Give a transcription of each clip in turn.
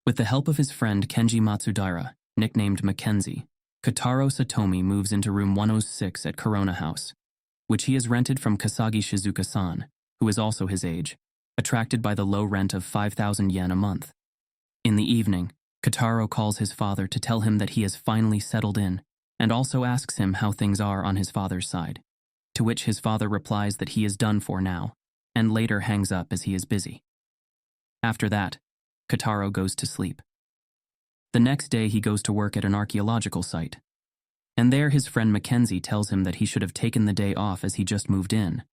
With the help of his friend Kenji Matsudaira, nicknamed Mackenzie, Kotaro Satomi moves into room 106 at Corona House, which he has rented from Kasagi Shizuka-san, who is also his age, attracted by the low rent of 5,000 yen a month. In the evening, Kotaro calls his father to tell him that he has finally settled in, and also asks him how things are on his father's side, to which his father replies that he is done for now, and later hangs up as he is busy. After that, Kotaro goes to sleep. The next day he goes to work at an archaeological site, and there his friend Mackenzie tells him that he should have taken the day off as he just moved in,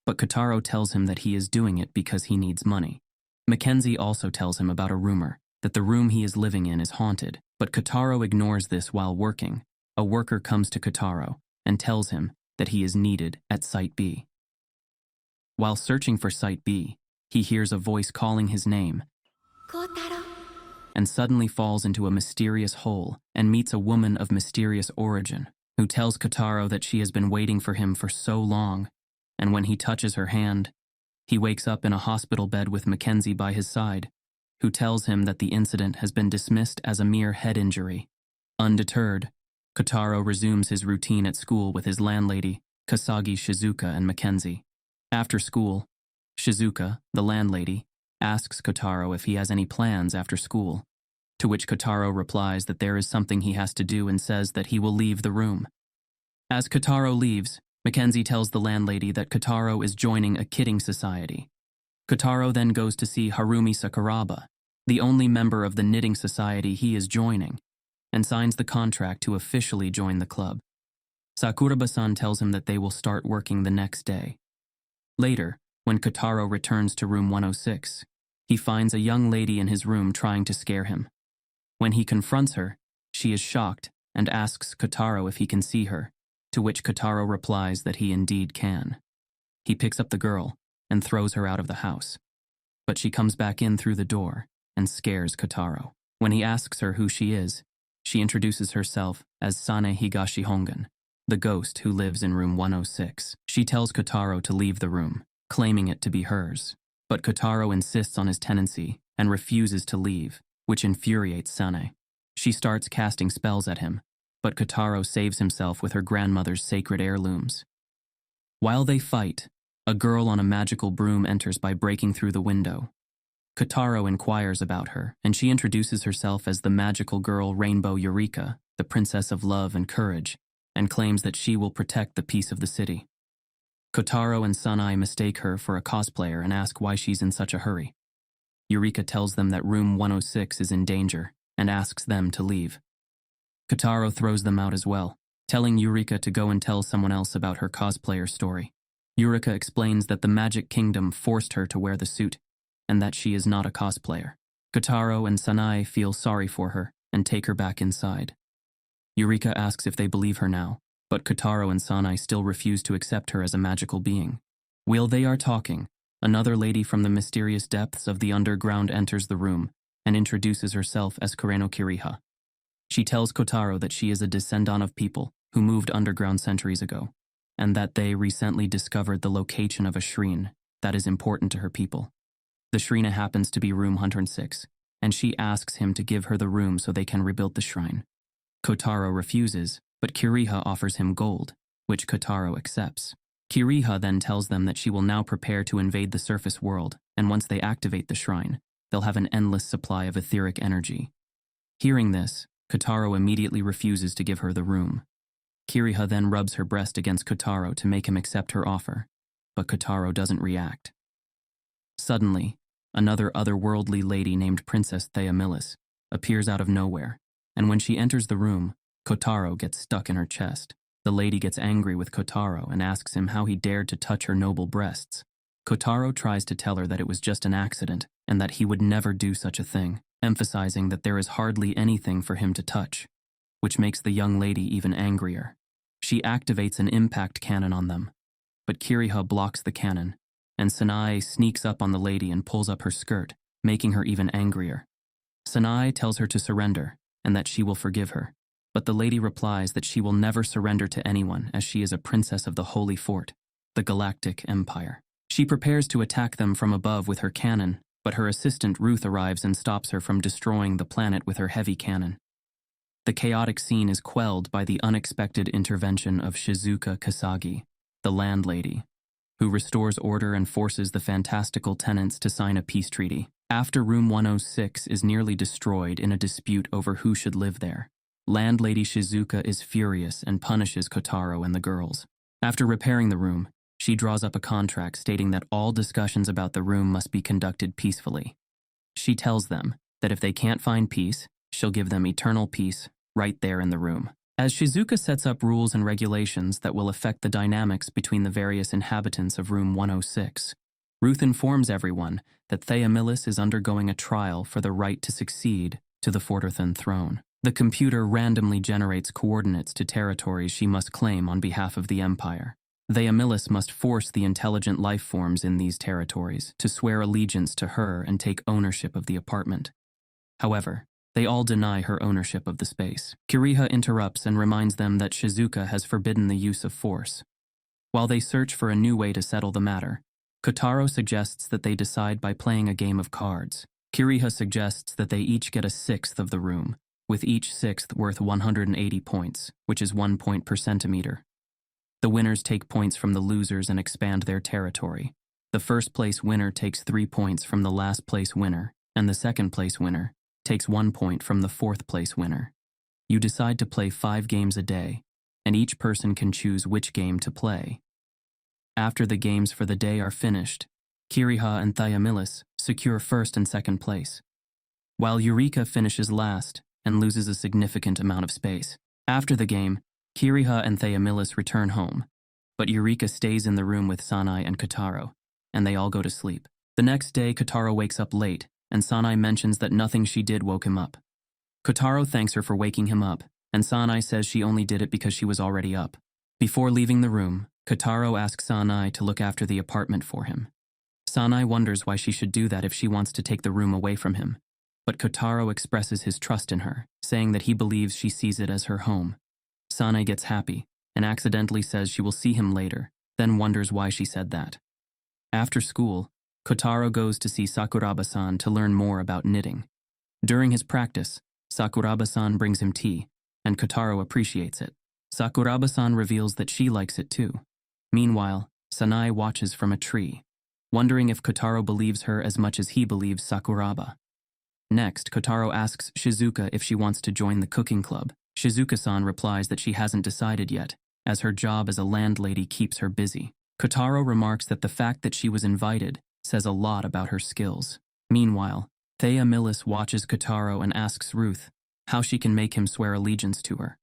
but Kotaro tells him that he is doing it because he needs money. Mackenzie also tells him about a rumor that the room he is living in is haunted, but Kotaro ignores this while working. A worker comes to Kotaro and tells him that he is needed at Site B. While searching for Site B, he hears a voice calling his name and suddenly falls into a mysterious hole and meets a woman of mysterious origin who tells Kotaro that she has been waiting for him for so long, and when he touches her hand, he wakes up in a hospital bed with Mackenzie by his side, who tells him that the incident has been dismissed as a mere head injury. Undeterred, Kotaro resumes his routine at school with his landlady, Kasagi Shizuka, and Mackenzie. After school, Shizuka, the landlady, asks Kotaro if he has any plans after school, to which Kotaro replies that there is something he has to do and says that he will leave the room. As Kotaro leaves, Mackenzie tells the landlady that Kotaro is joining a kidding society. Kotaro then goes to see Harumi Sakuraba, the only member of the knitting society he is joining, and signs the contract to officially join the club. Sakuraba-san tells him that they will start working the next day. Later, when Kotaro returns to room 106, he finds a young lady in his room trying to scare him. When he confronts her, she is shocked and asks Kotaro if he can see her, to which Kotaro replies that he indeed can. He picks up the girl and throws her out of the house, but she comes back in through the door and scares Kotaro. When he asks her who she is, she introduces herself as Sane Higashi Hongan, the ghost who lives in room 106. She tells Kotaro to leave the room, claiming it to be hers, but Kotaro insists on his tenancy and refuses to leave, which infuriates Sane. She starts casting spells at him, but Kotaro saves himself with her grandmother's sacred heirlooms. While they fight, a girl on a magical broom enters by breaking through the window. Kotaro inquires about her, and she introduces herself as the magical girl Rainbow Eureka, the princess of love and courage, and claims that she will protect the peace of the city. Kotaro and Sanae mistake her for a cosplayer and ask why she's in such a hurry. Eureka tells them that room 106 is in danger and asks them to leave. Kotaro throws them out as well, telling Eureka to go and tell someone else about her cosplayer story. Eureka explains that the Magic Kingdom forced her to wear the suit, and that she is not a cosplayer. Kotaro and Sanae feel sorry for her and take her back inside. Eureka asks if they believe her now, but Kotaro and Sanae still refuse to accept her as a magical being. While they are talking, another lady from the mysterious depths of the underground enters the room and introduces herself as Kureno Kiriha. She tells Kotaro that she is a descendant of people who moved underground centuries ago, and that they recently discovered the location of a shrine that is important to her people. The shrine happens to be room 106, and she asks him to give her the room so they can rebuild the shrine. Kotaro refuses, but Kiriha offers him gold, which Kotaro accepts. Kiriha then tells them that she will now prepare to invade the surface world, and once they activate the shrine, they'll have an endless supply of etheric energy. Hearing this, Kotaro immediately refuses to give her the room. Kiriha then rubs her breast against Kotaro to make him accept her offer, but Kotaro doesn't react. Suddenly, another otherworldly lady named Princess Theamilis appears out of nowhere, and when she enters the room, Kotaro gets stuck in her chest. The lady gets angry with Kotaro and asks him how he dared to touch her noble breasts. Kotaro tries to tell her that it was just an accident and that he would never do such a thing, emphasizing that there is hardly anything for him to touch, which makes the young lady even angrier. She activates an impact cannon on them, but Kiriha blocks the cannon, and Sanae sneaks up on the lady and pulls up her skirt, making her even angrier. Sanae tells her to surrender and that she will forgive her, but the lady replies that she will never surrender to anyone as she is a princess of the Holy Fort, the Galactic Empire. She prepares to attack them from above with her cannon, but her assistant Ruth arrives and stops her from destroying the planet with her heavy cannon. The chaotic scene is quelled by the unexpected intervention of Shizuka Kasagi, the landlady, who restores order and forces the fantastical tenants to sign a peace treaty. After Room 106 is nearly destroyed in a dispute over who should live there, landlady Shizuka is furious and punishes Kotaro and the girls. After repairing the room, she draws up a contract stating that all discussions about the room must be conducted peacefully. She tells them that if they can't find peace, she'll give them eternal peace right there in the room. As Shizuka sets up rules and regulations that will affect the dynamics between the various inhabitants of Room 106, Ruth informs everyone that Theomilis is undergoing a trial for the right to succeed to the Forterthan throne. The computer randomly generates coordinates to territories she must claim on behalf of the Empire. Theomilis must force the intelligent life forms in these territories to swear allegiance to her and take ownership of the apartment. However, they all deny her ownership of the space. Kiriha interrupts and reminds them that Shizuka has forbidden the use of force. While they search for a new way to settle the matter, Kotaro suggests that they decide by playing a game of cards. Kiriha suggests that they each get a sixth of the room, with each sixth worth 180 points, which is 1 point per centimeter. The winners take points from the losers and expand their territory. The first place winner takes 3 points from the last place winner, and the second place winner takes 1 point from the fourth place winner. You decide to play 5 games a day, and each person can choose which game to play. After the games for the day are finished, Kiriha and Theomilis secure first and second place, while Eureka finishes last and loses a significant amount of space. After the game, Kiriha and Theomilis return home, but Eureka stays in the room with Sanai and Kotaro, and they all go to sleep. The next day, Kotaro wakes up late, and Sanai mentions that nothing she did woke him up. Kotaro thanks her for waking him up, and Sanai says she only did it because she was already up. Before leaving the room, Kotaro asks Sanai to look after the apartment for him. Sanai wonders why she should do that if she wants to take the room away from him, but Kotaro expresses his trust in her, saying that he believes she sees it as her home. Sanai gets happy and accidentally says she will see him later, then wonders why she said that. After school, Kotaro goes to see Sakuraba-san to learn more about knitting. During his practice, Sakuraba-san brings him tea, and Kotaro appreciates it. Sakuraba-san reveals that she likes it too. Meanwhile, Sanai watches from a tree, wondering if Kotaro believes her as much as he believes Sakuraba. Next, Kotaro asks Shizuka if she wants to join the cooking club. Shizuka-san replies that she hasn't decided yet, as her job as a landlady keeps her busy. Kotaro remarks that the fact that she was invited says a lot about her skills. Meanwhile, Theomilis watches Kotaro and asks Ruth how she can make him swear allegiance to her.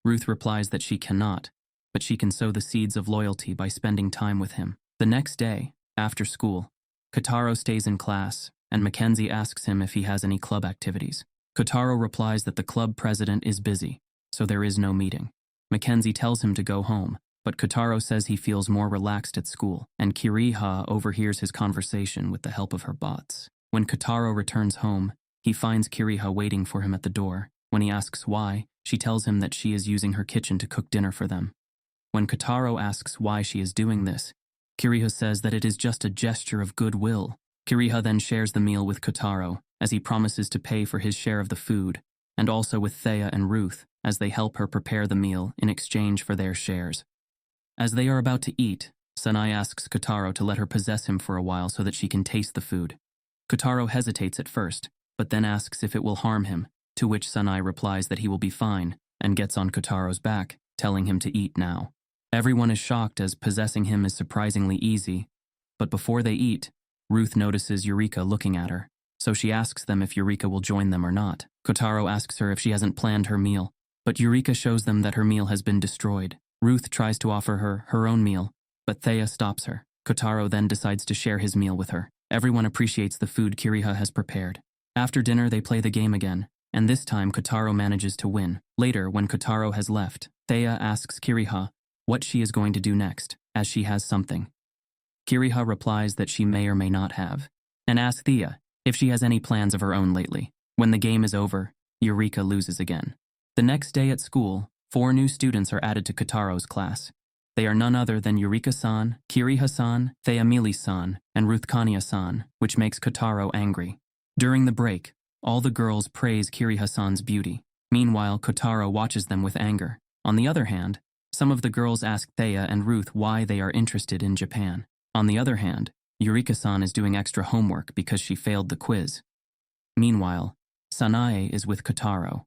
Ruth replies that she cannot, but she can sow the seeds of loyalty by spending time with him. The next day, after school, Kotaro stays in class, and Mackenzie asks him if he has any club activities. Kotaro replies that the club president is busy, so there is no meeting. Mackenzie tells him to go home, but Kotaro says he feels more relaxed at school, and Kiriha overhears his conversation with the help of her bots. When Kotaro returns home, he finds Kiriha waiting for him at the door. When he asks why, she tells him that she is using her kitchen to cook dinner for them. When Kotaro asks why she is doing this, Kiriha says that it is just a gesture of goodwill. Kiriha then shares the meal with Kotaro, as he promises to pay for his share of the food, and also with Thea and Ruth, as they help her prepare the meal in exchange for their shares. As they are about to eat, Sanai asks Kotaro to let her possess him for a while so that she can taste the food. Kotaro hesitates at first, but then asks if it will harm him, to which Sanai replies that he will be fine, and gets on Kotaro's back, telling him to eat now. Everyone is shocked as possessing him is surprisingly easy, but before they eat, Ruth notices Eureka looking at her, so she asks them if Eureka will join them or not. Kotaro asks her if she hasn't planned her meal, but Eureka shows them that her meal has been destroyed. Ruth tries to offer her her own meal, but Thea stops her. Kotaro then decides to share his meal with her. Everyone appreciates the food Kiriha has prepared. After dinner, they play the game again, and this time Kotaro manages to win. Later, when Kotaro has left, Thea asks Kiriha what she is going to do next, as she has something. Kiriha replies that she may or may not have, and asks Thea if she has any plans of her own lately. When the game is over, Eureka loses again. The next day at school, 4 new students are added to Kotaro's class. They are none other than Eureka-san, Kiriha-san, Thea-mili-san, and Ruthkania-san, which makes Kotaro angry. During the break, all the girls praise Kiriha-san's beauty. Meanwhile, Kotaro watches them with anger. On the other hand, some of the girls ask Thea and Ruth why they are interested in Japan. On the other hand, Eureka-san is doing extra homework because she failed the quiz. Meanwhile, Sanae is with Kotaro.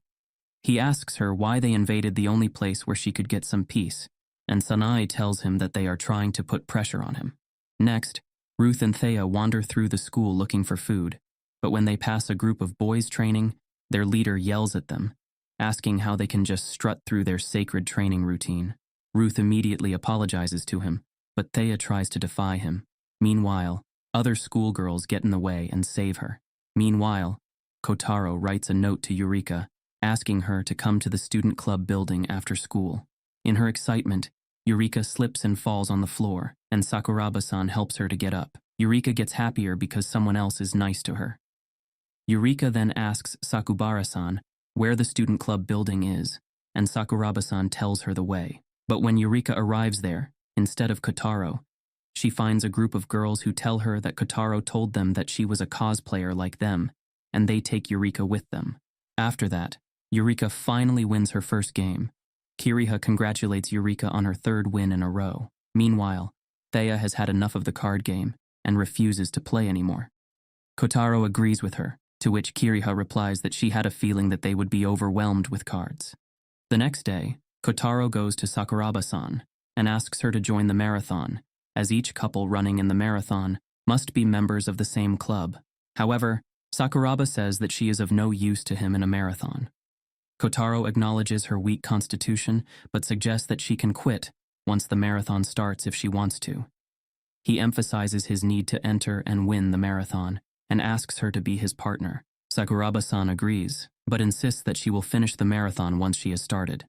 He asks her why they invaded the only place where she could get some peace, and Sanae tells him that they are trying to put pressure on him. Next, Ruth and Thea wander through the school looking for food, but when they pass a group of boys training, their leader yells at them, asking how they can just strut through their sacred training routine. Ruth immediately apologizes to him, but Thea tries to defy him. Meanwhile, other schoolgirls get in the way and save her. Meanwhile, Kotaro writes a note to Eureka, asking her to come to the student club building after school. In her excitement, Eureka slips and falls on the floor, and Sakuraba-san helps her to get up. Eureka gets happier because someone else is nice to her. Eureka then asks Sakubara-san where the student club building is, and Sakuraba-san tells her the way. But when Eureka arrives there, instead of Kotaro, she finds a group of girls who tell her that Kotaro told them that she was a cosplayer like them, and they take Eureka with them. After that, Eureka finally wins her first game. Kiriha congratulates Eureka on her third win in a row. Meanwhile, Thea has had enough of the card game and refuses to play anymore. Kotaro agrees with her, to which Kiriha replies that she had a feeling that they would be overwhelmed with cards. The next day, Kotaro goes to Sakuraba-san and asks her to join the marathon, as each couple running in the marathon must be members of the same club. However, Sakuraba says that she is of no use to him in a marathon. Kotaro acknowledges her weak constitution, but suggests that she can quit once the marathon starts if she wants to. He emphasizes his need to enter and win the marathon, and asks her to be his partner. Sakuraba-san agrees, but insists that she will finish the marathon once she has started.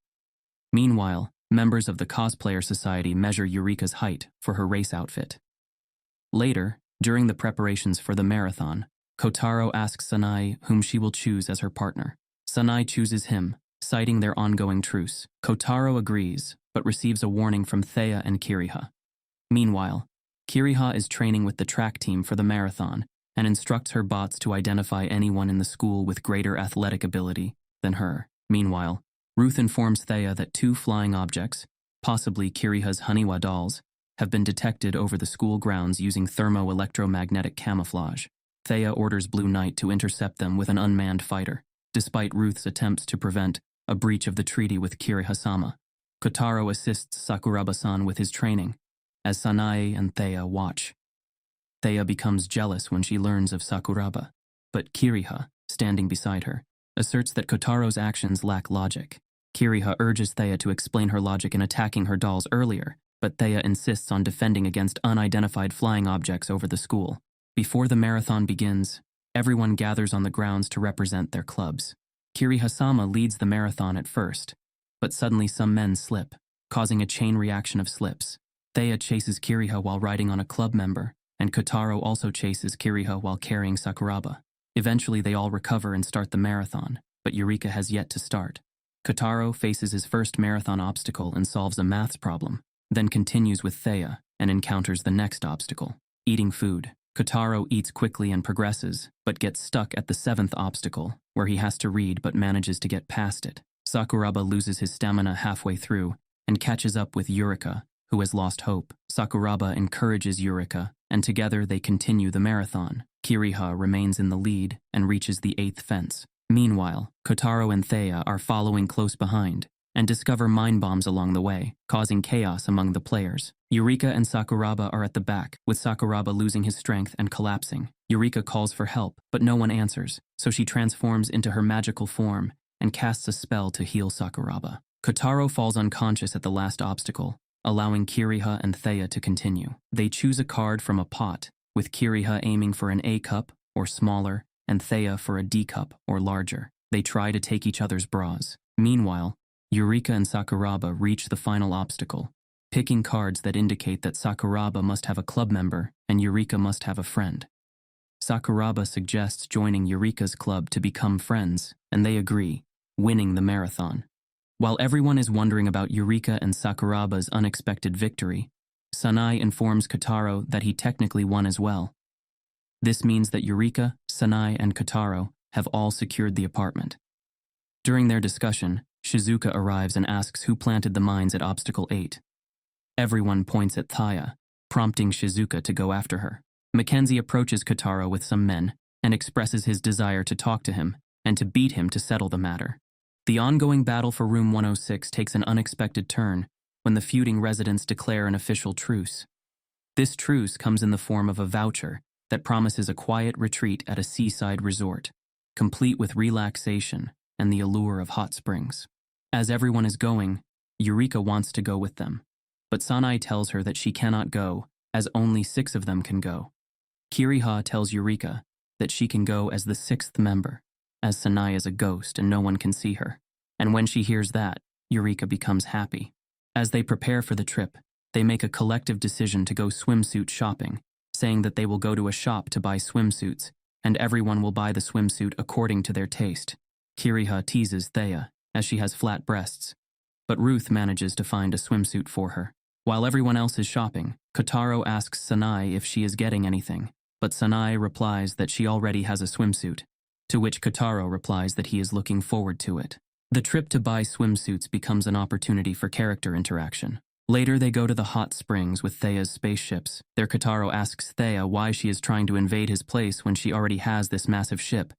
Meanwhile, members of the Cosplayer Society measure Eureka's height for her race outfit. Later, during the preparations for the marathon, Kotaro asks Sanae whom she will choose as her partner. Sanae chooses him, citing their ongoing truce. Kotaro agrees, but receives a warning from Thea and Kiriha. Meanwhile, Kiriha is training with the track team for the marathon and instructs her bots to identify anyone in the school with greater athletic ability than her. Meanwhile, Ruth informs Thea that 2 flying objects, possibly Kiriha's Haniwa dolls, have been detected over the school grounds using thermo-electromagnetic camouflage. Thea orders Blue Knight to intercept them with an unmanned fighter, despite Ruth's attempts to prevent a breach of the treaty with Kiriha-sama. Kotaro assists Sakuraba-san with his training, as Sanae and Thea watch. Thea becomes jealous when she learns of Sakuraba, but Kiriha, standing beside her, asserts that Kotaro's actions lack logic. Kiriha urges Thea to explain her logic in attacking her dolls earlier, but Thea insists on defending against unidentified flying objects over the school. Before the marathon begins, everyone gathers on the grounds to represent their clubs. Kiriha-sama leads the marathon at first, but suddenly some men slip, causing a chain reaction of slips. Thea chases Kiriha while riding on a club member, and Kotaro also chases Kiriha while carrying Sakuraba. Eventually they all recover and start the marathon, but Eureka has yet to start. Kotaro faces his first marathon obstacle and solves a maths problem, then continues with Thea and encounters the next obstacle, eating food. Kotaro eats quickly and progresses, but gets stuck at the 7th obstacle, where he has to read but manages to get past it. Sakuraba loses his stamina halfway through and catches up with Eureka, who has lost hope. Sakuraba encourages Eureka, and together they continue the marathon. Kiriha remains in the lead and reaches the 8th fence. Meanwhile, Kotaro and Thea are following close behind and discover mine bombs along the way, causing chaos among the players. Eureka and Sakuraba are at the back, with Sakuraba losing his strength and collapsing. Eureka calls for help, but no one answers, so she transforms into her magical form and casts a spell to heal Sakuraba. Kotaro falls unconscious at the last obstacle, allowing Kiriha and Thea to continue. They choose a card from a pot, with Kiriha aiming for an A cup, or smaller, and Thea for a D cup, or larger. They try to take each other's bras. Meanwhile, Eureka and Sakuraba reach the final obstacle, picking cards that indicate that Sakuraba must have a club member and Eureka must have a friend. Sakuraba suggests joining Eureka's club to become friends, and they agree, winning the marathon. While everyone is wondering about Eureka and Sakuraba's unexpected victory, Sanai informs Kotaro that he technically won as well. This means that Eureka, Sanai, and Kotaro have all secured the apartment. During their discussion, Shizuka arrives and asks who planted the mines at Obstacle 8. Everyone points at Thaya, prompting Shizuka to go after her. Mackenzie approaches Kotaro with some men and expresses his desire to talk to him and to beat him to settle the matter. The ongoing battle for Room 106 takes an unexpected turn when the feuding residents declare an official truce. This truce comes in the form of a voucher that promises a quiet retreat at a seaside resort, complete with relaxation and the allure of hot springs. As everyone is going, Eureka wants to go with them, but Sanai tells her that she cannot go, as only 6 of them can go. Kiriha tells Eureka that she can go as the 6th member, as Sanai is a ghost and no one can see her. And when she hears that, Eureka becomes happy. As they prepare for the trip, they make a collective decision to go swimsuit shopping, saying that they will go to a shop to buy swimsuits, and everyone will buy the swimsuit according to their taste. Kiriha teases Thea, as she has flat breasts, but Ruth manages to find a swimsuit for her. While everyone else is shopping, Kotaro asks Sanai if she is getting anything, but Sanai replies that she already has a swimsuit, to which Kotaro replies that he is looking forward to it. The trip to buy swimsuits becomes an opportunity for character interaction. Later, they go to the hot springs with Thea's spaceships. There, Kotaro asks Thea why she is trying to invade his place when she already has this massive ship.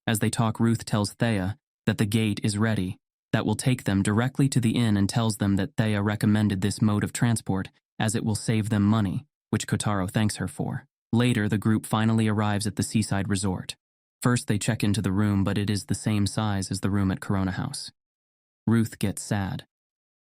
As they talk, Ruth tells Thea that the gate is ready, that will take them directly to the inn, and tells them that Thea recommended this mode of transport as it will save them money, which Kotaro thanks her for. Later, the group finally arrives at the seaside resort. First, they check into the room, but it is the same size as the room at Corona House. Ruth gets sad.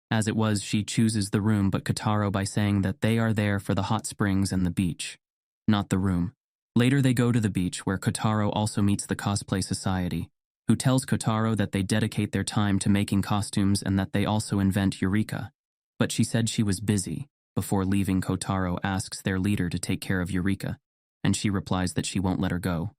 As it was, she chooses the room but Kotaro by saying that they are there for the hot springs and the beach, not the room. Later, they go to the beach, where Kotaro also meets the Cosplay Society, who tells Kotaro that they dedicate their time to making costumes and that they also invent Eureka. But she said she was busy. Before leaving, Kotaro asks their leader to take care of Eureka, and she replies that she won't let her go.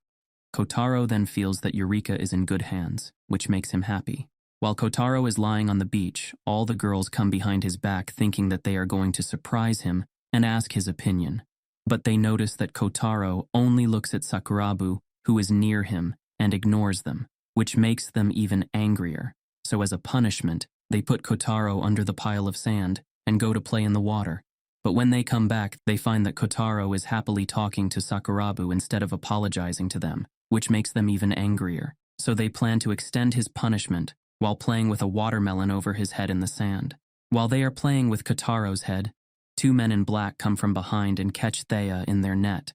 Kotaro then feels that Eureka is in good hands, which makes him happy. While Kotaro is lying on the beach, all the girls come behind his back thinking that they are going to surprise him and ask his opinion. But they notice that Kotaro only looks at Sakurabu, who is near him, and ignores them, which makes them even angrier. So as a punishment, they put Kotaro under the pile of sand and go to play in the water. But when they come back, they find that Kotaro is happily talking to Sakurabu instead of apologizing to them, which makes them even angrier. So they plan to extend his punishment while playing with a watermelon over his head in the sand. While they are playing with Kotaro's head, 2 men in black come from behind and catch Thea in their net.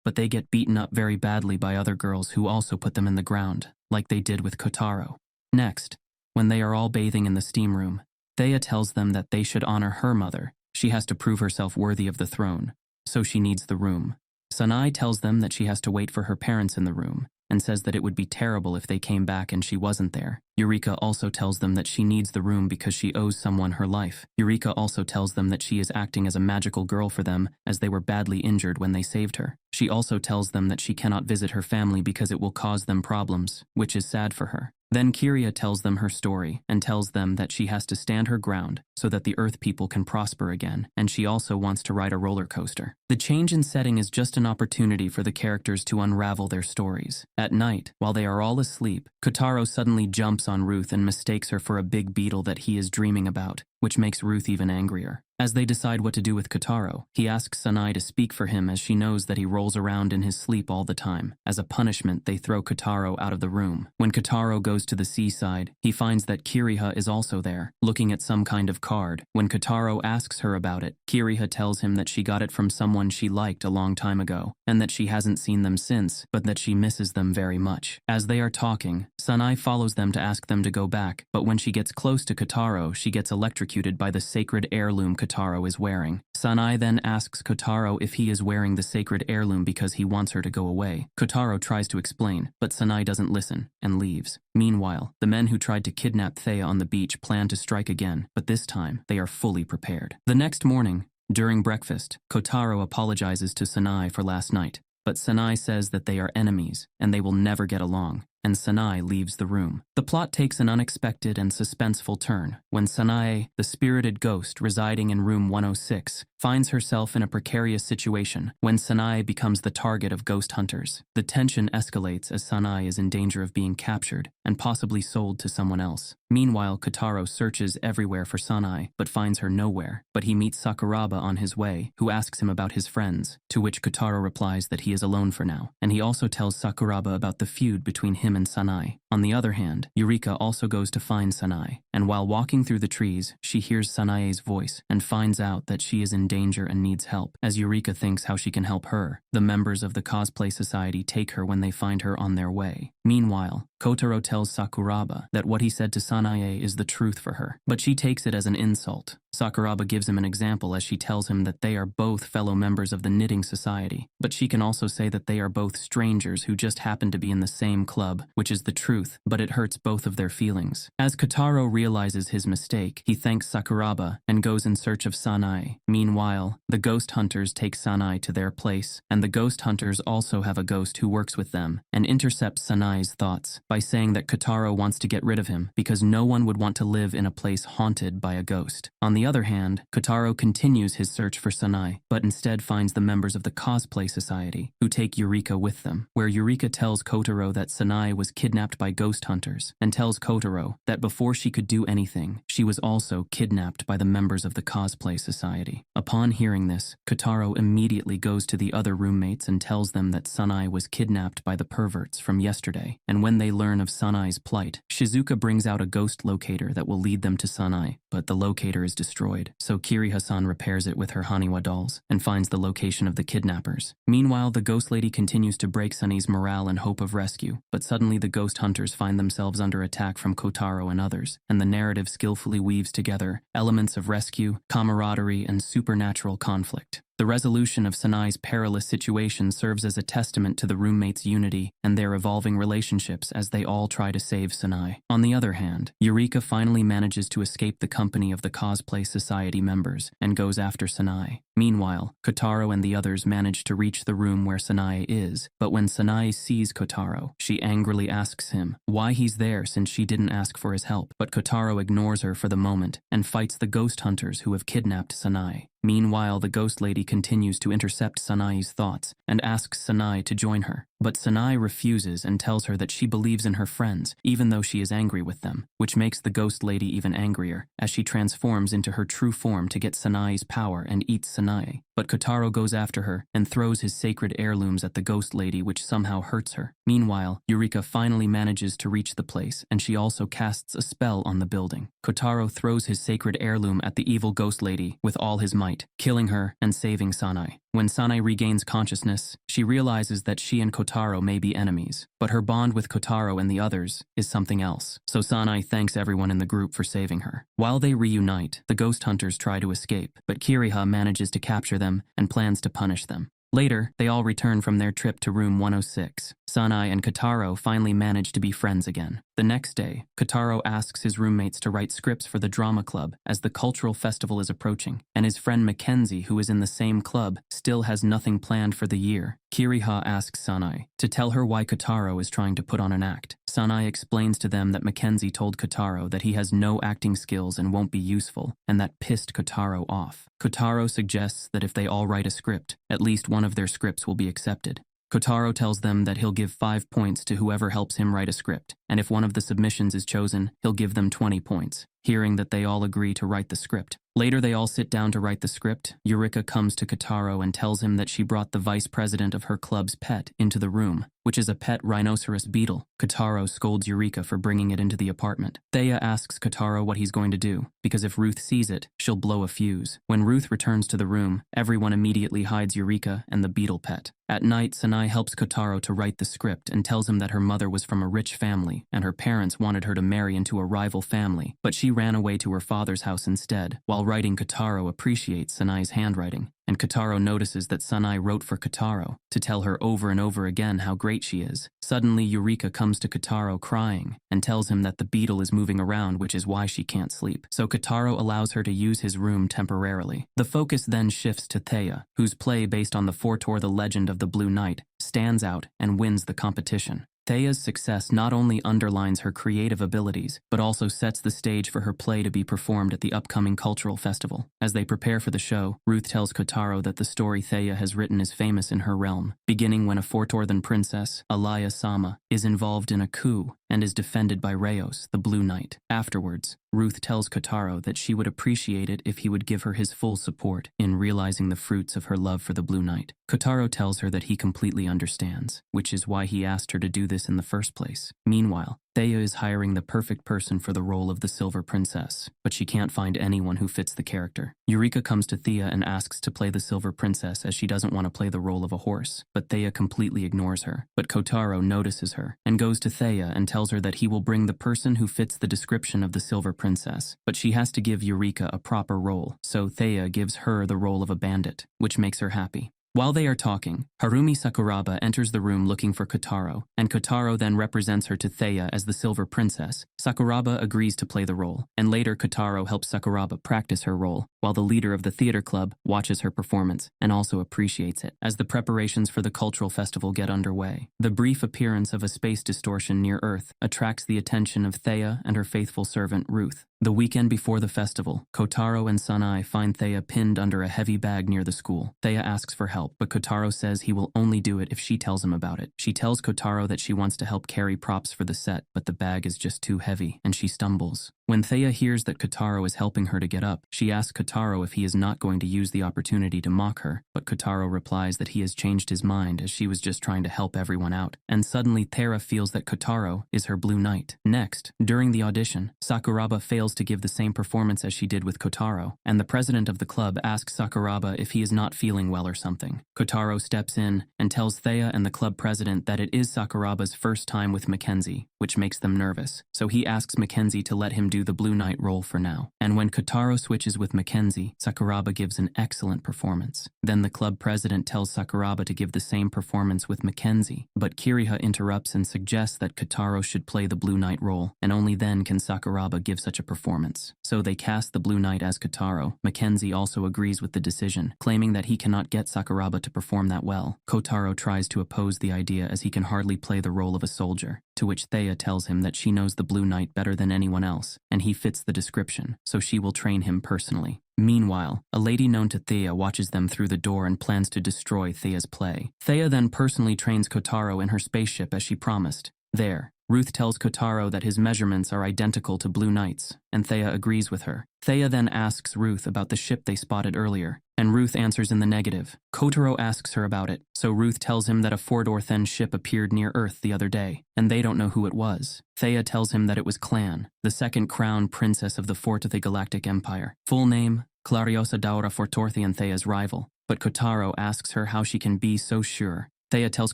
But they get beaten up very badly by other girls who also put them in the ground, like they did with Kotaro. Next, when they are all bathing in the steam room, Thea tells them that they should honor her mother. She has to prove herself worthy of the throne, so she needs the room. Sanai tells them that she has to wait for her parents in the room, and says that it would be terrible if they came back and she wasn't there. Eureka also tells them that she needs the room because she owes someone her life. Eureka also tells them that she is acting as a magical girl for them, as they were badly injured when they saved her. She also tells them that she cannot visit her family because it will cause them problems, which is sad for her. Then Kiria tells them her story and tells them that she has to stand her ground so that the Earth people can prosper again, and she also wants to ride a roller coaster. The change in setting is just an opportunity for the characters to unravel their stories. At night, while they are all asleep, Kotaro suddenly jumps on Ruth and mistakes her for a big beetle that he is dreaming about, which makes Ruth even angrier. As they decide what to do with Kotaro, he asks Sanai to speak for him as she knows that he rolls around in his sleep all the time. As a punishment, they throw Kotaro out of the room. When Kotaro goes to the seaside, he finds that Kiriha is also there, looking at some kind of card. When Kotaro asks her about it, Kiriha tells him that she got it from someone she liked a long time ago, and that she hasn't seen them since, but that she misses them very much. As they are talking, Sanai follows them to ask them to go back, but when she gets close to Kotaro, she gets electrocuted by the sacred heirloom Kotaro is wearing. Sanai then asks Kotaro if he is wearing the sacred heirloom because he wants her to go away. Kotaro tries to explain, but Sanai doesn't listen and leaves. Meanwhile, the men who tried to kidnap Thea on the beach plan to strike again, but this time they are fully prepared. The next morning, during breakfast, Kotaro apologizes to Sanai for last night, but Sanai says that they are enemies and they will never get along. and Sanae leaves the room. The plot takes an unexpected and suspenseful turn when Sanae, the spirited ghost residing in room 106, finds herself in a precarious situation when Sanae becomes the target of ghost hunters. The tension escalates as Sanae is in danger of being captured and possibly sold to someone else. Meanwhile, Kotaro searches everywhere for Sanae but finds her nowhere, but he meets Sakuraba on his way, who asks him about his friends, to which Kotaro replies that he is alone for now, and he also tells Sakuraba about the feud between him and Sanae. On the other hand, Eureka also goes to find Sanae, and while walking through the trees, she hears Sanae's voice and finds out that she is in danger and needs help. As Eureka thinks how she can help her, the members of the Cosplay Society take her when they find her on their way. Meanwhile, Kotaro tells Sakuraba that what he said to Sanae is the truth for her, but she takes it as an insult. Sakuraba gives him an example as she tells him that they are both fellow members of the Knitting Society, but she can also say that they are both strangers who just happen to be in the same club, which is the truth, but it hurts both of their feelings. As Kotaro realizes his mistake, he thanks Sakuraba and goes in search of Sanae. Meanwhile, the ghost hunters take Sanae to their place, and the ghost hunters also have a ghost who works with them and intercepts Sanae's thoughts by saying that Kotaro wants to get rid of him because no one would want to live in a place haunted by a ghost. On the other hand, Kotaro continues his search for Sanae, but instead finds the members of the Cosplay Society, who take Eureka with them, where Eureka tells Kotaro that Sanae was kidnapped by ghost hunters, and tells Kotaro that before she could do anything, she was also kidnapped by the members of the Cosplay Society. Upon hearing this, Kotaro immediately goes to the other roommates and tells them that Sanae was kidnapped by the perverts from yesterday, and when they learn of Sanae's plight, Shizuka brings out a ghost locator that will lead them to Sanae, but the locator is destroyed, so Kiriha-san repairs it with her Haniwa dolls and finds the location of the kidnappers. Meanwhile, the ghost lady continues to break Sunny's morale and hope of rescue, but suddenly the ghost hunters find themselves under attack from Kotaro and others, and the narrative skillfully weaves together elements of rescue, camaraderie, and supernatural conflict. The resolution of Sanae's perilous situation serves as a testament to the roommates' unity and their evolving relationships as they all try to save Sanae. On the other hand, Eureka finally manages to escape the company of the Cosplay Society members and goes after Sanae. Meanwhile, Kotaro and the others manage to reach the room where Sanae is, but when Sanae sees Kotaro, she angrily asks him why he's there since she didn't ask for his help, but Kotaro ignores her for the moment and fights the ghost hunters who have kidnapped Sanae. Meanwhile, the ghost lady continues to intercept Sanae's thoughts and asks Sanae to join her, but Sanae refuses and tells her that she believes in her friends, even though she is angry with them, which makes the ghost lady even angrier, as she transforms into her true form to get Sanae's power and eats Sanae. But Kotaro goes after her and throws his sacred heirlooms at the ghost lady, which somehow hurts her. Meanwhile, Eureka finally manages to reach the place, and she also casts a spell on the building. Kotaro throws his sacred heirloom at the evil ghost lady with all his might, killing her and saving Sanae. When Sanae regains consciousness, she realizes that she and Kotaro may be enemies, but her bond with Kotaro and the others is something else. So Sanae thanks everyone in the group for saving her. While they reunite, the ghost hunters try to escape, but Kiriha manages to capture them and plans to punish them. Later, they all return from their trip to room 106. Sanae and Kotaro finally manage to be friends again. The next day, Kotaro asks his roommates to write scripts for the drama club as the cultural festival is approaching, and his friend Mackenzie, who is in the same club, still has nothing planned for the year. Kiriha asks Sanae to tell her why Kotaro is trying to put on an act. Sanae explains to them that Mackenzie told Kotaro that he has no acting skills and won't be useful, and that pissed Kotaro off. Kotaro suggests that if they all write a script, at least one of their scripts will be accepted. Kotaro tells them that he'll give 5 points to whoever helps him write a script, and if one of the submissions is chosen, he'll give them 20 points. Hearing that they all agree to write the script. Later, they all sit down to write the script. Eureka comes to Kotaro and tells him that she brought the vice president of her club's pet into the room, which is a pet rhinoceros beetle. Kotaro scolds Eureka for bringing it into the apartment. Thea asks Kotaro what he's going to do, because if Ruth sees it, she'll blow a fuse. When Ruth returns to the room, everyone immediately hides Eureka and the beetle pet. At night, Sanae helps Kotaro to write the script and tells him that her mother was from a rich family and her parents wanted her to marry into a rival family, but she ran away to her father's house instead. While writing, Kotaro appreciates Sanae's handwriting, and Kotaro notices that Sanae wrote for Kotaro to tell her over and over again how great she is. Suddenly, Eureka comes to Kotaro crying and tells him that the beetle is moving around, which is why she can't sleep. So Kotaro allows her to use his room temporarily. The focus then shifts to Thea, whose play based on the Fortor the Legend of the Blue Knight stands out and wins the competition. Thea's success not only underlines her creative abilities, but also sets the stage for her play to be performed at the upcoming cultural festival. As they prepare for the show, Ruth tells Kotaro that the story Thea has written is famous in her realm, beginning when a Fortorthan princess, Alaya Sama, is involved in a coup and is defended by Rayos, the Blue Knight. Afterwards, Ruth tells Kotaro that she would appreciate it if he would give her his full support in realizing the fruits of her love for the Blue Knight. Kotaro tells her that he completely understands, which is why he asked her to do this in the first place. Meanwhile, Thea is hiring the perfect person for the role of the Silver Princess, but she can't find anyone who fits the character. Eureka comes to Thea and asks to play the Silver Princess as she doesn't want to play the role of a horse, but Thea completely ignores her. But Kotaro notices her and goes to Thea and tells her that he will bring the person who fits the description of the Silver Princess, but she has to give Eureka a proper role, so Thea gives her the role of a bandit, which makes her happy. While they are talking, Harumi Sakuraba enters the room looking for Kotaro, and Kotaro then represents her to Thea as the Silver Princess. Sakuraba agrees to play the role, and later Kotaro helps Sakuraba practice her role, while the leader of the theater club watches her performance and also appreciates it. As the preparations for the cultural festival get underway, the brief appearance of a space distortion near Earth attracts the attention of Thea and her faithful servant Ruth. The weekend before the festival, Kotaro and Sanai find Thea pinned under a heavy bag near the school. Thea asks for help, but Kotaro says he will only do it if she tells him about it. She tells Kotaro that she wants to help carry props for the set, but the bag is just too heavy, and she stumbles. When Thea hears that Kotaro is helping her to get up, she asks Kotaro if he is not going to use the opportunity to mock her, but Kotaro replies that he has changed his mind as she was just trying to help everyone out. And suddenly Thea feels that Kotaro is her Blue Knight. Next, during the audition, Sakuraba fails to give the same performance as she did with Kotaro, and the president of the club asks Sakuraba if he is not feeling well or something. Kotaro steps in and tells Thea and the club president that it is Sakuraba's first time with Mackenzie, which makes them nervous, so he asks Mackenzie to let him do the Blue Knight role for now. And when Kotaro switches with Mackenzie, Sakuraba gives an excellent performance. Then the club president tells Sakuraba to give the same performance with Mackenzie, but Kiriha interrupts and suggests that Kotaro should play the Blue Knight role, and only then can Sakuraba give such a performance. So they cast the Blue Knight as Kotaro. Mackenzie also agrees with the decision, claiming that he cannot get Sakuraba to perform that well. Kotaro tries to oppose the idea as he can hardly play the role of a soldier, to which Thea tells him that she knows the Blue Knight better than anyone else, and he fits the description, so she will train him personally. Meanwhile, a lady known to Thea watches them through the door and plans to destroy Thea's play. Thea then personally trains Kotaro in her spaceship as she promised. There, Ruth tells Kotaro that his measurements are identical to Blue Knight's, and Thea agrees with her. Thea then asks Ruth about the ship they spotted earlier, and Ruth answers in the negative. Kotaro asks her about it, so Ruth tells him that a Fortorthan ship appeared near Earth the other day, and they don't know who it was. Thea tells him that it was Clan, the second crown princess of the Fort of the Galactic Empire. Full name, Clariosa Daura Fortorthian, Thea's rival, but Kotaro asks her how she can be so sure. Thea tells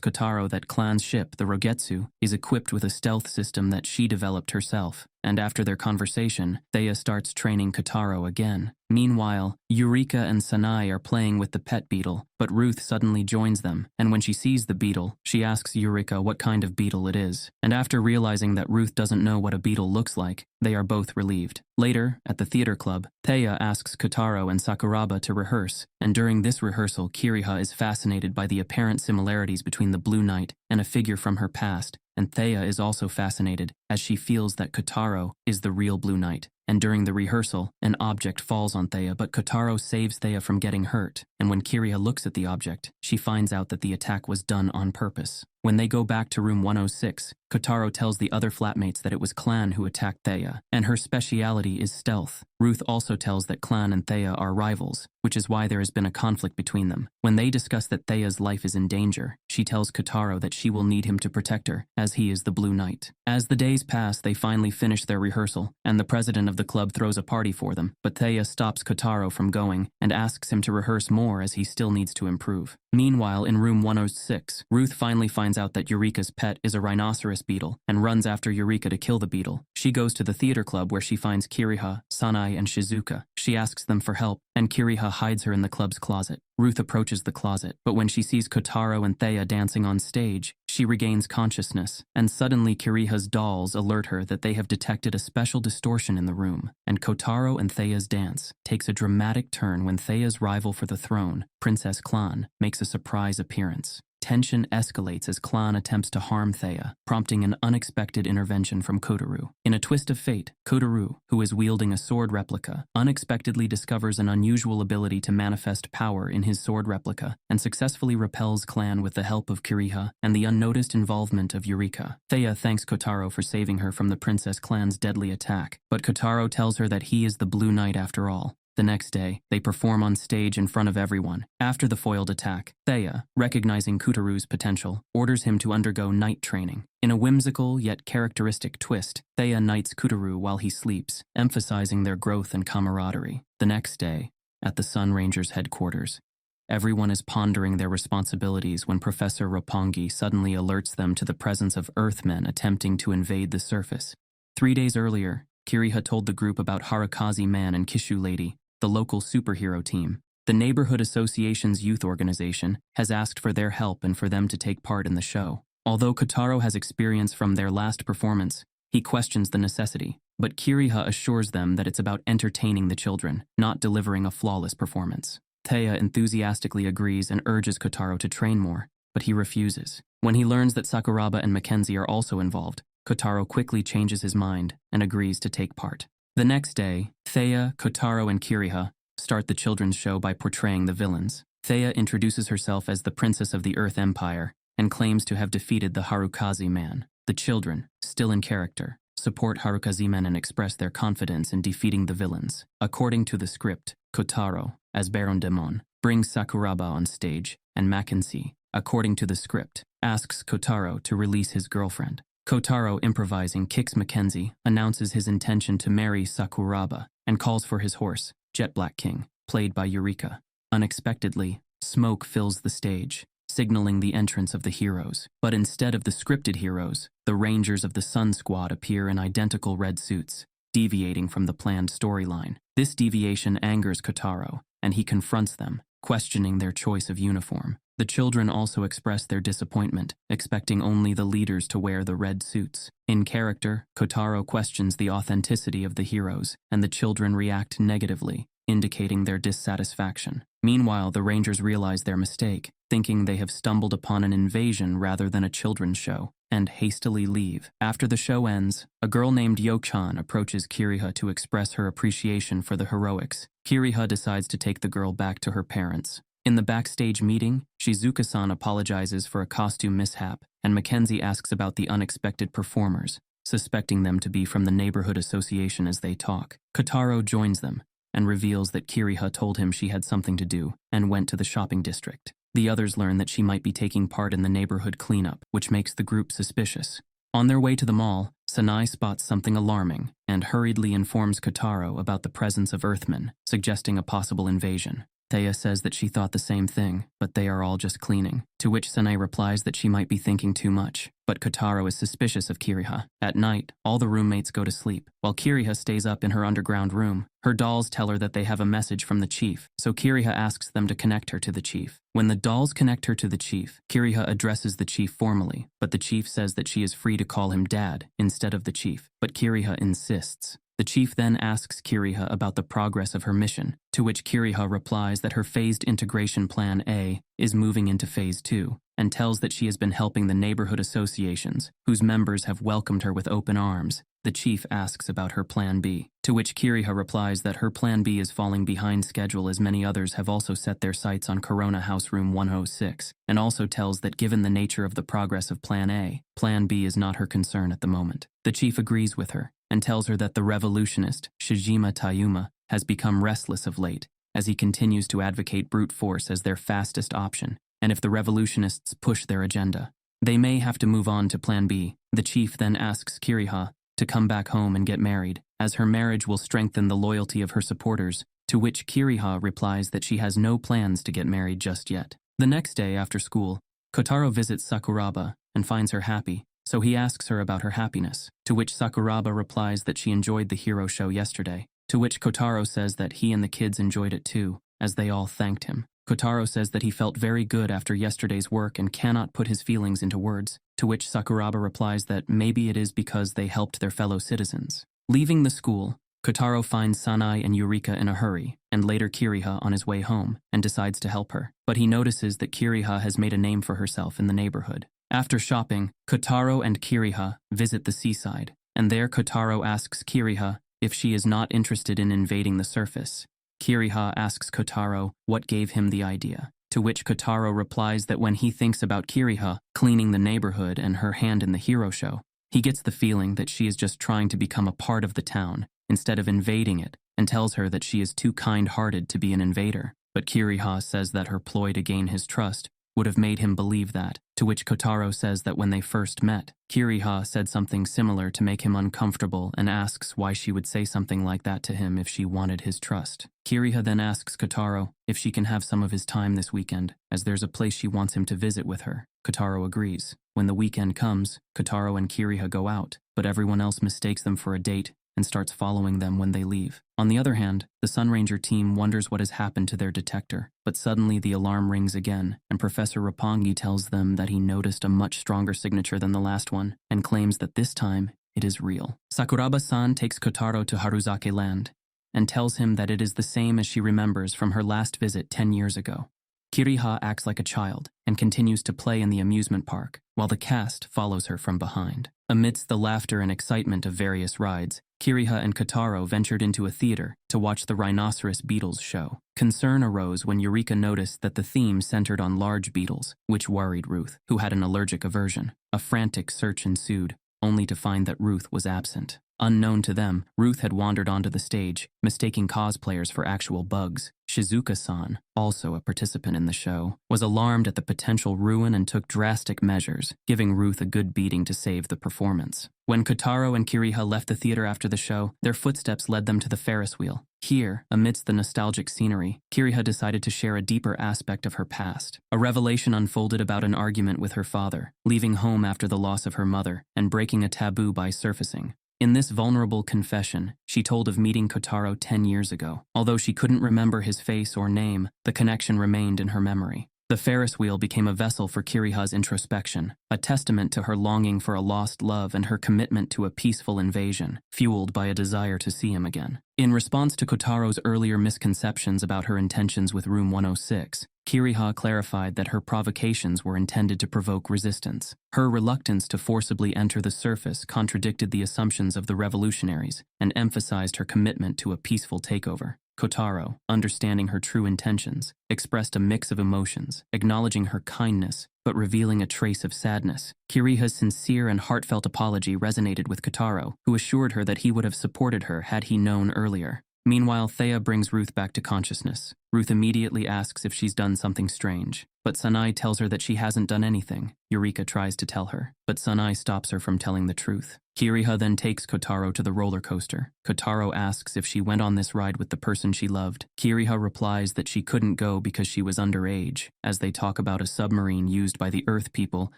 Kotaro that Clan's ship, the Rogetsu, is equipped with a stealth system that she developed herself, and after their conversation, Thea starts training Kotaro again. Meanwhile, Eureka and Sanai are playing with the pet beetle, but Ruth suddenly joins them, and when she sees the beetle, she asks Eureka what kind of beetle it is, and after realizing that Ruth doesn't know what a beetle looks like, they are both relieved. Later, at the theater club, Thea asks Kotaro and Sakuraba to rehearse, and during this rehearsal, Kiriha is fascinated by the apparent similarities between the Blue Knight and a figure from her past, and Thea is also fascinated as she feels that Kotaro is the real Blue Knight. And during the rehearsal, an object falls on Thea, but Kotaro saves Thea from getting hurt, and when Kiriha looks at the object, she finds out that the attack was done on purpose. When they go back to room 106, Kotaro tells the other flatmates that it was Clan who attacked Thea, and her speciality is stealth. Ruth also tells that Clan and Thea are rivals, which is why there has been a conflict between them. When they discuss that Thea's life is in danger, she tells Kotaro that she will need him to protect her, as he is the Blue Knight. As the days pass, they finally finish their rehearsal, and the president of the club throws a party for them, but Thea stops Kotaro from going and asks him to rehearse more as he still needs to improve. Meanwhile, in room 106, Ruth finally finds out that Eureka's pet is a rhinoceros beetle and runs after Eureka to kill the beetle. She goes to the theater club where she finds Kiriha, Sanai, and Shizuka. She asks them for help, and Kiriha hides her in the club's closet. Ruth approaches the closet, but when she sees Kotaro and Thea dancing on stage, she regains consciousness, and suddenly Kiriha's dolls alert her that they have detected a special distortion in the room, and Kotaro and Thea's dance takes a dramatic turn when Thea's rival for the throne, Princess Clan, makes a surprise appearance. Tension escalates as Clan attempts to harm Thea, prompting an unexpected intervention from Kotaro. In a twist of fate, Kotaro, who is wielding a sword replica, unexpectedly discovers an unusual ability to manifest power in his sword replica and successfully repels Clan with the help of Kiriha and the unnoticed involvement of Eureka. Thea thanks Kotaro for saving her from the Princess Clan's deadly attack, but Kotaro tells her that he is the Blue Knight after all. The next day, they perform on stage in front of everyone. After the foiled attack, Thea, recognizing Kotaro's potential, orders him to undergo night training. In a whimsical yet characteristic twist, Thea knights Kotaro while he sleeps, emphasizing their growth and camaraderie. The next day, at the Sun Rangers headquarters, everyone is pondering their responsibilities when Professor Roppongi suddenly alerts them to the presence of Earthmen attempting to invade the surface. 3 days earlier, Kiriha told the group about Harukaze Man and Kishu Lady, the local superhero team. The Neighborhood Association's youth organization has asked for their help and for them to take part in the show. Although Kotaro has experience from their last performance, he questions the necessity, but Kiriha assures them that it's about entertaining the children, not delivering a flawless performance. Thea enthusiastically agrees and urges Kotaro to train more, but he refuses. When he learns that Sakuraba and Mackenzie are also involved, Kotaro quickly changes his mind and agrees to take part. The next day, Thea, Kotaro, and Kiriha start the children's show by portraying the villains. Thea introduces herself as the Princess of the Earth Empire and claims to have defeated the Harukaze Man. The children, still in character, support Harukaze Man and express their confidence in defeating the villains. According to the script, Kotaro, as Baron Demon, brings Sakuraba on stage, and Mackenzie, according to the script, asks Kotaro to release his girlfriend. Kotaro, improvising, kicks Mackenzie, announces his intention to marry Sakuraba, and calls for his horse, Jet Black King, played by Eureka. Unexpectedly, smoke fills the stage, signaling the entrance of the heroes. But instead of the scripted heroes, the Rangers of the Sun Squad appear in identical red suits, deviating from the planned storyline. This deviation angers Kotaro, and he confronts them, questioning their choice of uniform. The children also express their disappointment, expecting only the leaders to wear the red suits. In character, Kotaro questions the authenticity of the heroes, and the children react negatively, indicating their dissatisfaction. Meanwhile, the Rangers realize their mistake, thinking they have stumbled upon an invasion rather than a children's show, and hastily leave. After the show ends, a girl named Yo-chan approaches Kiriha to express her appreciation for the heroics. Kiriha decides to take the girl back to her parents. In the backstage meeting, Shizuka-san apologizes for a costume mishap, and Mackenzie asks about the unexpected performers, suspecting them to be from the Neighborhood Association as they talk. Kotaro joins them, and reveals that Kiriha told him she had something to do, and went to the shopping district. The others learn that she might be taking part in the neighborhood cleanup, which makes the group suspicious. On their way to the mall, Sanai spots something alarming, and hurriedly informs Kotaro about the presence of Earthmen, suggesting a possible invasion. Thea says that she thought the same thing, but they are all just cleaning, to which Sanai replies that she might be thinking too much, but Kotaro is suspicious of Kiriha. At night, all the roommates go to sleep, while Kiriha stays up in her underground room. Her dolls tell her that they have a message from the chief, so Kiriha asks them to connect her to the chief. When the dolls connect her to the chief, Kiriha addresses the chief formally, but the chief says that she is free to call him Dad instead of the chief, but Kiriha insists. The chief then asks Kiriha about the progress of her mission, to which Kiriha replies that her phased integration plan A is moving into phase 2, and tells that she has been helping the neighborhood associations, whose members have welcomed her with open arms. The chief asks about her plan B, to which Kiriha replies that her plan B is falling behind schedule as many others have also set their sights on Corona House Room 106, and also tells that given the nature of the progress of plan A, plan B is not her concern at the moment. The chief agrees with her, and tells her that the revolutionist, Shijima Tayuma, has become restless of late, as he continues to advocate brute force as their fastest option, and if the revolutionists push their agenda, they may have to move on to plan B. The chief then asks Kiriha to come back home and get married, as her marriage will strengthen the loyalty of her supporters, to which Kiriha replies that she has no plans to get married just yet. The next day after school, Kotaro visits Sakuraba and finds her happy, so he asks her about her happiness, to which Sakuraba replies that she enjoyed the hero show yesterday, to which Kotaro says that he and the kids enjoyed it too, as they all thanked him. Kotaro says that he felt very good after yesterday's work and cannot put his feelings into words, to which Sakuraba replies that maybe it is because they helped their fellow citizens. Leaving the school, Kotaro finds Sanai and Eureka in a hurry, and and later Kiriha on his way home, and decides to help her. But he notices that Kiriha has made a name for herself in the neighborhood. After shopping, Kotaro and Kiriha visit the seaside, and there Kotaro asks Kiriha if she is not interested in invading the surface. Kiriha asks Kotaro what gave him the idea, to which Kotaro replies that when he thinks about Kiriha cleaning the neighborhood and her hand in the hero show, he gets the feeling that she is just trying to become a part of the town instead of invading it, and tells her that she is too kind-hearted to be an invader. But Kiriha says that her ploy to gain his trust would have made him believe that, to which Kotaro says that when they first met, Kiriha said something similar to make him uncomfortable and asks why she would say something like that to him if she wanted his trust. Kiriha then asks Kotaro if she can have some of his time this weekend, as there's a place she wants him to visit with her. Kotaro agrees. When the weekend comes, Kotaro and Kiriha go out, but everyone else mistakes them for a date and starts following them when they leave. On the other hand, the Sun Ranger team wonders what has happened to their detector, but suddenly the alarm rings again, and Professor Roppongi tells them that he noticed a much stronger signature than the last one, and claims that this time it is real. Sakuraba-san takes Kotaro to Haruzake Land, and tells him that it is the same as she remembers from her last visit 10 years ago. Kiriha acts like a child and continues to play in the amusement park, while the cast follows her from behind. Amidst the laughter and excitement of various rides, Kiriha and Kotaro ventured into a theater to watch the Rhinoceros Beetles show. Concern arose when Eureka noticed that the theme centered on large beetles, which worried Ruth, who had an allergic aversion. A frantic search ensued, only to find that Ruth was absent. Unknown to them, Ruth had wandered onto the stage, mistaking cosplayers for actual bugs. Shizuka-san, also a participant in the show, was alarmed at the potential ruin and took drastic measures, giving Ruth a good beating to save the performance. When Kotaro and Kiriha left the theater after the show, their footsteps led them to the Ferris wheel. Here, amidst the nostalgic scenery, Kiriha decided to share a deeper aspect of her past. A revelation unfolded about an argument with her father, leaving home after the loss of her mother, and breaking a taboo by surfacing. In this vulnerable confession, she told of meeting Kotaro 10 years ago. Although she couldn't remember his face or name, the connection remained in her memory. The Ferris wheel became a vessel for Kiriha's introspection, a testament to her longing for a lost love and her commitment to a peaceful invasion, fueled by a desire to see him again. In response to Kotaro's earlier misconceptions about her intentions with Room 106, Kiriha clarified that her provocations were intended to provoke resistance. Her reluctance to forcibly enter the surface contradicted the assumptions of the revolutionaries and emphasized her commitment to a peaceful takeover. Kotaro, understanding her true intentions, expressed a mix of emotions, acknowledging her kindness, but revealing a trace of sadness. Kiriha's sincere and heartfelt apology resonated with Kotaro, who assured her that he would have supported her had he known earlier. Meanwhile, Thea brings Ruth back to consciousness. Ruth immediately asks if she's done something strange, but Sanai tells her that she hasn't done anything. Eureka tries to tell her, but Sanai stops her from telling the truth. Kiriha then takes Kotaro to the roller coaster. Kotaro asks if she went on this ride with the person she loved. Kiriha replies that she couldn't go because she was underage, as they talk about a submarine used by the Earth people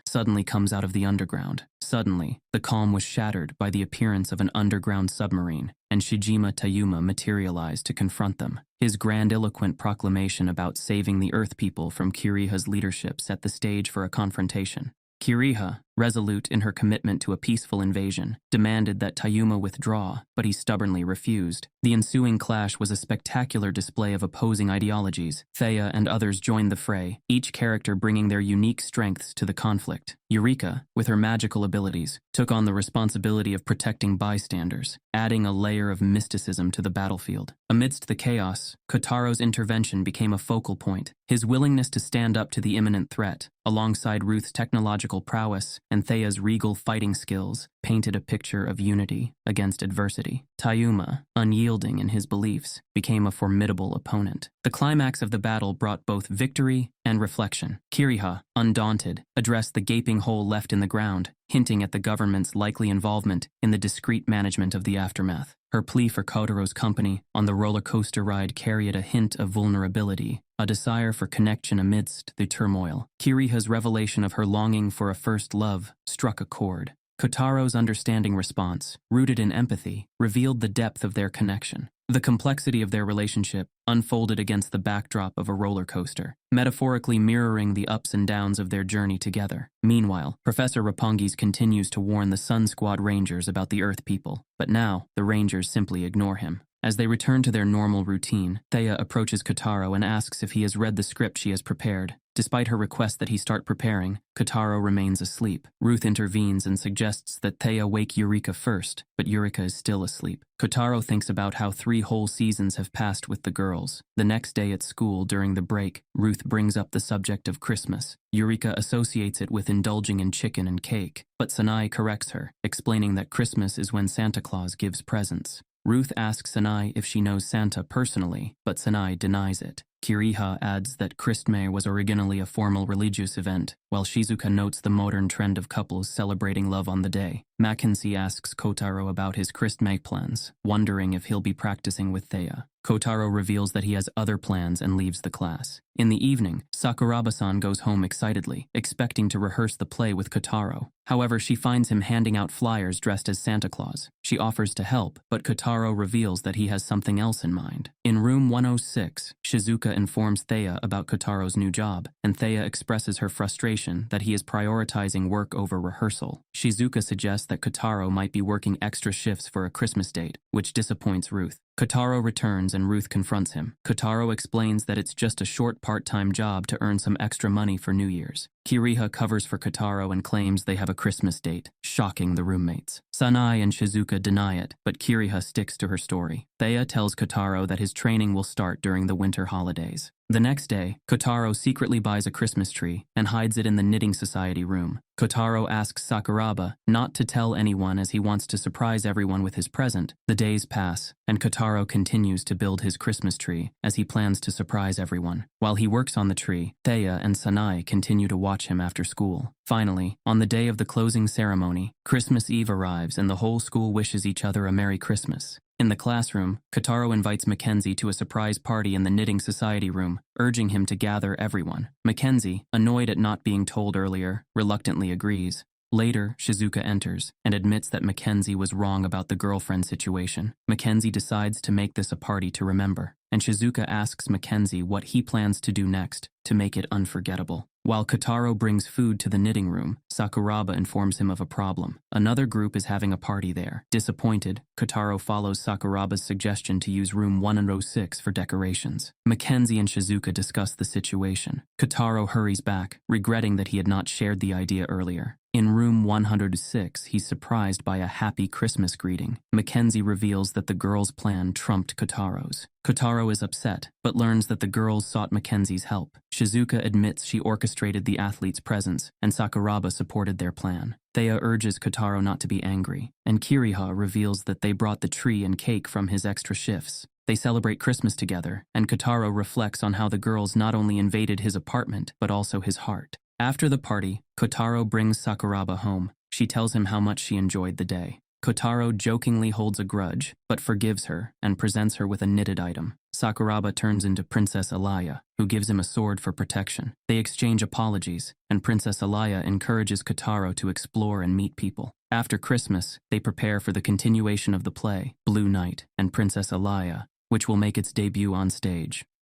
suddenly comes out of the underground. Suddenly, the calm was shattered by the appearance of an underground submarine, and Shijima Tayuma materialized to confront them. His grandiloquent proclamation about saving the Earth people from Kiriha's leadership set the stage for a confrontation. Kiriha, resolute in her commitment to a peaceful invasion, demanded that Tayuma withdraw, but he stubbornly refused. The ensuing clash was a spectacular display of opposing ideologies. Thea and others joined the fray, each character bringing their unique strengths to the conflict. Eureka, with her magical abilities, took on the responsibility of protecting bystanders, adding a layer of mysticism to the battlefield. Amidst the chaos, Kotaro's intervention became a focal point. His willingness to stand up to the imminent threat, alongside Ruth's technological prowess and Thea's regal fighting skills, painted a picture of unity against adversity. Tayuma, unyielding in his beliefs, became a formidable opponent. The climax of the battle brought both victory and reflection. Kiriha, undaunted, addressed the gaping hole left in the ground, hinting at the government's likely involvement in the discreet management of the aftermath. Her plea for Kotaro's company on the roller coaster ride carried a hint of vulnerability, a desire for connection amidst the turmoil. Kiriha's revelation of her longing for a first love struck a chord. Kotaro's understanding response, rooted in empathy, revealed the depth of their connection. The complexity of their relationship unfolded against the backdrop of a roller coaster, metaphorically mirroring the ups and downs of their journey together. Meanwhile, Professor Roppongi continues to warn the Sun Squad Rangers about the Earth people, but now the Rangers simply ignore him. As they return to their normal routine, Thea approaches Kotaro and asks if he has read the script she has prepared. Despite her request that he start preparing, Kotaro remains asleep. Ruth intervenes and suggests that Thea wake Eureka first, but Eureka is still asleep. Kotaro thinks about how 3 whole seasons have passed with the girls. The next day at school, during the break, Ruth brings up the subject of Christmas. Eureka associates it with indulging in chicken and cake, but Sanai corrects her, explaining that Christmas is when Santa Claus gives presents. Ruth asks Sanai if she knows Santa personally, but Sanai denies it. Kiriha adds that Christmas was originally a formal religious event, while Shizuka notes the modern trend of couples celebrating love on the day. Mackenzie asks Kotaro about his Christmas plans, wondering if he'll be practicing with Thea. Kotaro reveals that he has other plans and leaves the class. In the evening, Sakuraba-san goes home excitedly, expecting to rehearse the play with Kotaro. However, she finds him handing out flyers dressed as Santa Claus. She offers to help, but Kotaro reveals that he has something else in mind. In room 106, Shizuka informs Thea about Kotaro's new job, and Thea expresses her frustration that he is prioritizing work over rehearsal. Shizuka suggests that Kotaro might be working extra shifts for a Christmas date, which disappoints Ruth. Kotaro returns and Ruth confronts him. Kotaro explains that it's just a short part-time job to earn some extra money for New Year's. Kiriha covers for Kotaro and claims they have a Christmas date, shocking the roommates. Sanai and Shizuka deny it, but Kiriha sticks to her story. Thea tells Kotaro that his training will start during the winter holidays. The next day, Kotaro secretly buys a Christmas tree and hides it in the Knitting Society room. Kotaro asks Sakuraba not to tell anyone as he wants to surprise everyone with his present. The days pass, and Kotaro continues to build his Christmas tree as he plans to surprise everyone. While he works on the tree, Thea and Sanai continue to watch him after school. Finally, on the day of the closing ceremony, Christmas Eve arrives and the whole school wishes each other a Merry Christmas. In the classroom, Kotaro invites Mackenzie to a surprise party in the Knitting Society room, urging him to gather everyone. Mackenzie, annoyed at not being told earlier, reluctantly agrees. Later, Shizuka enters and admits that Mackenzie was wrong about the girlfriend situation. Mackenzie decides to make this a party to remember, and Shizuka asks Mackenzie what he plans to do next to make it unforgettable. While Kotaro brings food to the knitting room, Sakuraba informs him of a problem. Another group is having a party there. Disappointed, Kotaro follows Sakuraba's suggestion to use room 106 for decorations. Mackenzie and Shizuka discuss the situation. Kotaro hurries back, regretting that he had not shared the idea earlier. In room 106, he's surprised by a happy Christmas greeting. Mackenzie reveals that the girls' plan trumped Kotaro's. Kotaro is upset, but learns that the girls sought Mackenzie's help. Shizuka admits she orchestrated the athletes' presence, and Sakuraba supported their plan. Thea urges Kotaro not to be angry, and Kiriha reveals that they brought the tree and cake from his extra shifts. They celebrate Christmas together, and Kotaro reflects on how the girls not only invaded his apartment, but also his heart. After the party, Kotaro brings Sakuraba home. She tells him how much she enjoyed the day. Kotaro jokingly holds a grudge, but forgives her and presents her with a knitted item. Sakuraba turns into Princess Alaya, who gives him a sword for protection. They exchange apologies, and Princess Alaya encourages Kotaro to explore and meet people. After Christmas, they prepare for the continuation of the play, Blue Night and Princess Alaya, which will make its debut on stage.